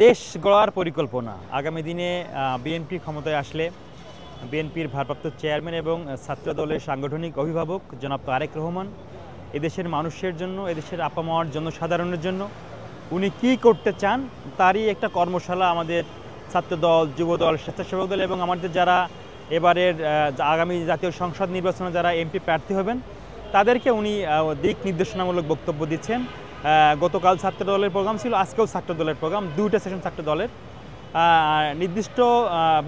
দেশ গড়ার পরিকল্পনা আগামী দিনে বিএনপি ক্ষমতায় আসলে বিএনপির ভারপ্রাপ্ত চেয়ারম্যান এবং ছাত্র দলের সাংগঠনিক অভিভাবক জনাব তারেক রহমান এদেশের মানুষের জন্য, এদেশের আপামর জনসাধারণের জন্য উনি কী করতে চান তারই একটা কর্মশালা আমাদের ছাত্রদল, যুবদল, স্বেচ্ছাসেবক দল এবং আমাদের যারা এবারের আগামী জাতীয় সংসদ নির্বাচনে যারা এমপি প্রার্থী হবেন তাদেরকে উনি দিক নির্দেশনামূলক বক্তব্য দিচ্ছেন। গতকাল ছাত্র দলের প্রোগ্রাম ছিল, আজকেও ছাত্র দলের প্রোগ্রাম, দুইটা সেশন ছাত্র দলের। নির্দিষ্ট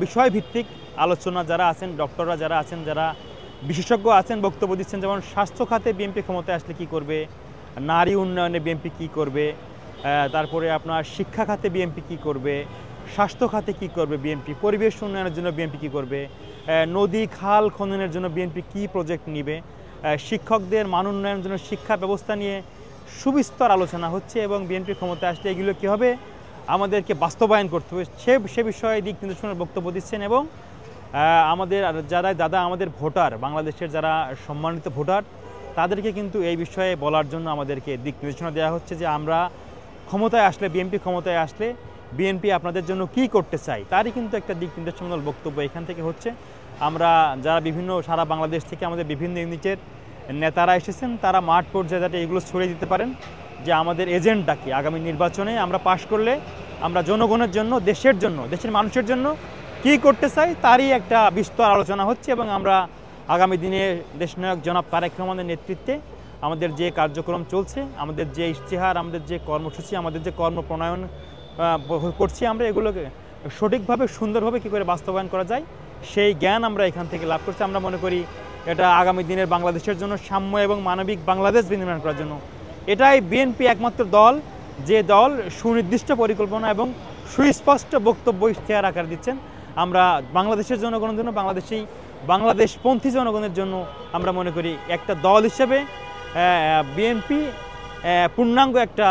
বিষয়ভিত্তিক আলোচনা যারা আছেন, ডক্টররা যারা আছেন, যারা বিশেষজ্ঞ আছেন বক্তব্য দিচ্ছেন। যেমন স্বাস্থ্য খাতে বিএনপি ক্ষমতায় আসলে কী করবে, নারী উন্নয়নে বিএনপি কী করবে, তারপরে আপনার শিক্ষা খাতে বিএনপি কী করবে, স্বাস্থ্য খাতে কী করবে বিএনপি, পরিবেশ উন্নয়নের জন্য বিএনপি কী করবে, নদী খাল খননের জন্য বিএনপি কী প্রজেক্ট নেবে, শিক্ষকদের মান উন্নয়নের জন্য শিক্ষা ব্যবস্থা নিয়ে সুবিস্তর আলোচনা হচ্ছে এবং বিএনপি ক্ষমতায় আসলে এগুলো কী হবে আমাদেরকে বাস্তবায়ন করতে হবে সে বিষয়ে দিক নির্দেশনার বক্তব্য দিচ্ছেন। এবং আমাদের যারা আমাদের ভোটার, বাংলাদেশের যারা সম্মানিত ভোটার, তাদেরকে কিন্তু এই বিষয়ে বলার জন্য আমাদেরকে দিক নির্দেশনা দেওয়া হচ্ছে যে আমরা ক্ষমতায় আসলে, বিএনপি ক্ষমতায় আসলে বিএনপি আপনাদের জন্য কী করতে চাই তারই কিন্তু একটা দিক নির্দেশনামূলক বক্তব্য এখান থেকে হচ্ছে। আমরা যারা বিভিন্ন সারা বাংলাদেশ থেকে আমাদের বিভিন্ন ইউনিটের নেতারা এসেছেন, তারা মাঠ পর্যায়ে যাতে এগুলো ছড়িয়ে দিতে পারেন যে আমাদের এজেন্ডা কি, আগামী নির্বাচনে আমরা পাশ করলে আমরা জনগণের জন্য, দেশের জন্য, দেশের মানুষের জন্য কী করতে চাই তারই একটা বিস্তর আলোচনা হচ্ছে। এবং আমরা আগামী দিনে দেশনায়ক জনাব তারেক রহমানের নেতৃত্বে আমাদের যে কার্যক্রম চলছে, আমাদের যে ইশতেহার, আমাদের যে কর্মসূচি, আমাদের যে কর্ম প্রণয়ন করছি, আমরা এগুলোকে সঠিকভাবে সুন্দরভাবে কী করে বাস্তবায়ন করা যায় সেই জ্ঞান আমরা এখান থেকে লাভ করছি। আমরা মনে করি এটা আগামী দিনের বাংলাদেশের জন্য সাম্য এবং মানবিক বাংলাদেশ বিনির্মাণ করার জন্য এটাই বিএনপি একমাত্র দল যে দল সুনির্দিষ্ট পরিকল্পনা এবং সুস্পষ্ট বক্তব্য ইশতেহার আকার দিচ্ছেন। আমরা বাংলাদেশের জনগণের জন্য, বাংলাদেশপন্থী জনগণের জন্য আমরা মনে করি একটা দল হিসেবে বিএনপি পূর্ণাঙ্গ একটা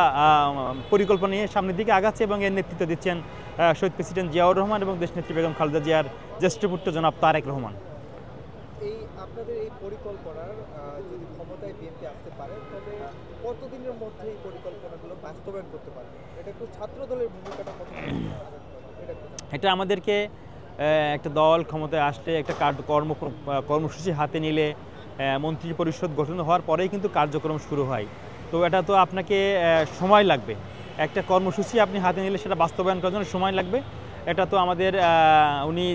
পরিকল্পনা নিয়ে সামনের দিকে আগাচ্ছে এবং এর নেতৃত্ব দিচ্ছেন শহীদ প্রেসিডেন্ট জিয়াউর রহমান এবং দেশনেত্রী বেগম খালেদা জিয়ার জ্যেষ্ঠ পুত্র জনাব তারেক রহমান। আপনাদের এই পরিকল্পনার যদি ক্ষমতায় বিএনপি আসতে পারে তবে কতদিনের মধ্যে এই পরিকল্পনাগুলো বাস্তবায়ন করতে পারে? এটা একটু ছাত্র দলের ভূমিকাটা কত? এটা আমাদেরকে একটা দল ক্ষমতায় আসলে একটা কর্মসূচি হাতে নিলে মন্ত্রী পরিষদ গঠন হওয়ার পরেই কিন্তু কার্যক্রম শুরু হয়। তো এটা তো আপনাকে সময় লাগবে, একটা কর্মসূচি আপনি হাতে নিলে সেটা বাস্তবায়ন করার জন্য সময় লাগবে। এটা তো আমাদের উনি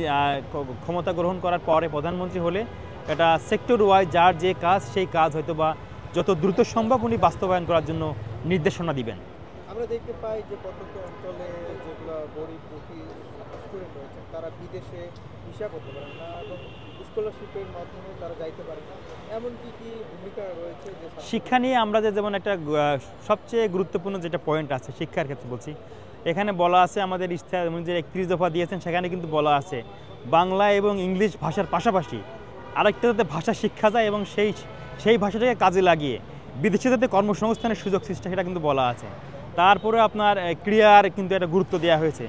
ক্ষমতা গ্রহণ করার পরে প্রধানমন্ত্রী হলে এটা সেক্টর ওয়াইজ যার যে কাজ সেই কাজ হয়তো বা যত দ্রুত সম্ভব উনি বাস্তবায়ন করার জন্য নির্দেশনা দিবেন। আমরা দেখতে পাই যে প্রত্যন্ত অঞ্চলে যেগুলো গরিব দুঃখী স্টুডেন্ট রয়েছে তারা বিদেশে ভিসা করতে পারে না এবং স্কলারশিপের মাধ্যমে তারা যাইতে পারে না, এমন কি ভূমিকা রয়েছে? যে শিক্ষা নিয়ে আমরা যেমন একটা সবচেয়ে গুরুত্বপূর্ণ যেটা পয়েন্ট আছে শিক্ষার ক্ষেত্রে বলছি, এখানে বলা আছে আমাদের ইশতেহার যে 31 দফা দিয়েছেন সেখানে কিন্তু বলা আছে বাংলা এবং ইংলিশ ভাষার পাশাপাশি আরেকটা যাতে ভাষা শিক্ষা যায় এবং সেই ভাষাটাকে কাজে লাগিয়ে বিদেশে যাতে কর্মসংস্থানের সুযোগ সৃষ্টি, সেটা কিন্তু বলা আছে। তারপরে আপনার ক্রীড়ার কিন্তু একটা গুরুত্ব দেওয়া হয়েছে,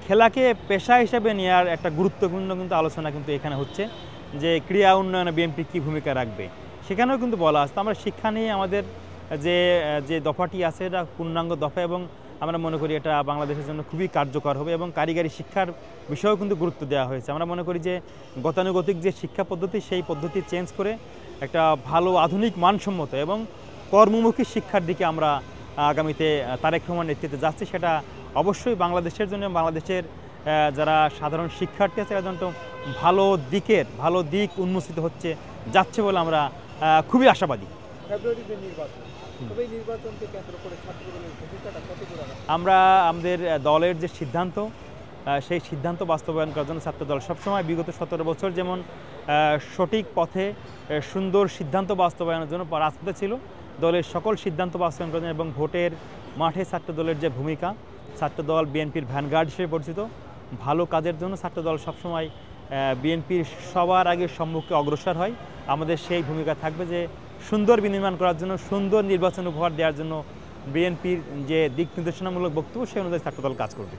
খেলাকে পেশা হিসেবে নেওয়ার একটা গুরুত্বপূর্ণ কিন্তু আলোচনা কিন্তু এখানে হচ্ছে যে ক্রীড়া উন্নয়নে বিএনপি কী ভূমিকা রাখবে সেখানেও কিন্তু বলা আছে। আমরা শিক্ষা নিয়ে আমাদের যে দফাটি আছে এটা পূর্ণাঙ্গ দফা এবং আমরা মনে করি এটা বাংলাদেশের জন্য খুবই কার্যকর হবে এবং কারিগরি শিক্ষার বিষয়েও কিন্তু গুরুত্ব দেওয়া হয়েছে। আমরা মনে করি যে গতানুগতিক যে শিক্ষা পদ্ধতি সেই পদ্ধতি চেঞ্জ করে একটা ভালো আধুনিক মানসম্মত এবং কর্মমুখী শিক্ষার দিকে আমরা আগামীতে তারেক রহমান নেতৃত্বে যাচ্ছি। সেটা অবশ্যই বাংলাদেশের জন্য, বাংলাদেশের যারা সাধারণ শিক্ষার্থী আছে তাদের জন্য ভালো দিক উন্মোচিত যাচ্ছে বলে আমরা খুবই আশাবাদী। ফেব্রুয়ারিতে নির্বাচন, তবে এই নির্বাচনকে কেন্দ্র করে ছাত্রদলের ভূমিকাটা কত দূর? আমরা আমাদের দলের যে সিদ্ধান্ত সেই সিদ্ধান্ত বাস্তবায়ন করার জন্য ছাত্রদল সবসময় বিগত 17 বছর যেমন সঠিক পথে সুন্দর সিদ্ধান্ত বাস্তবায়নের জন্য রাজপথে ছিল, দলের সকল সিদ্ধান্ত বাস্তবায়ন করার জন্য এবং ভোটের মাঠে ছাত্রদলের যে ভূমিকা, ছাত্রদল বিএনপির ভ্যানগার্ড হিসেবে পরিচিত, ভালো কাজের জন্য ছাত্রদল সবসময় বিএনপির সবার আগে সম্মুখে অগ্রসর হয়। আমাদের সেই ভূমিকা থাকবে যে সুন্দর বিনির্মাণ করার জন্য, সুন্দর নির্বাচন উপহার দেওয়ার জন্য বিএনপির যে দিক নির্দেশনামূলক বক্তব্য সেই অনুযায়ী ছাত্রদল কাজ করবে।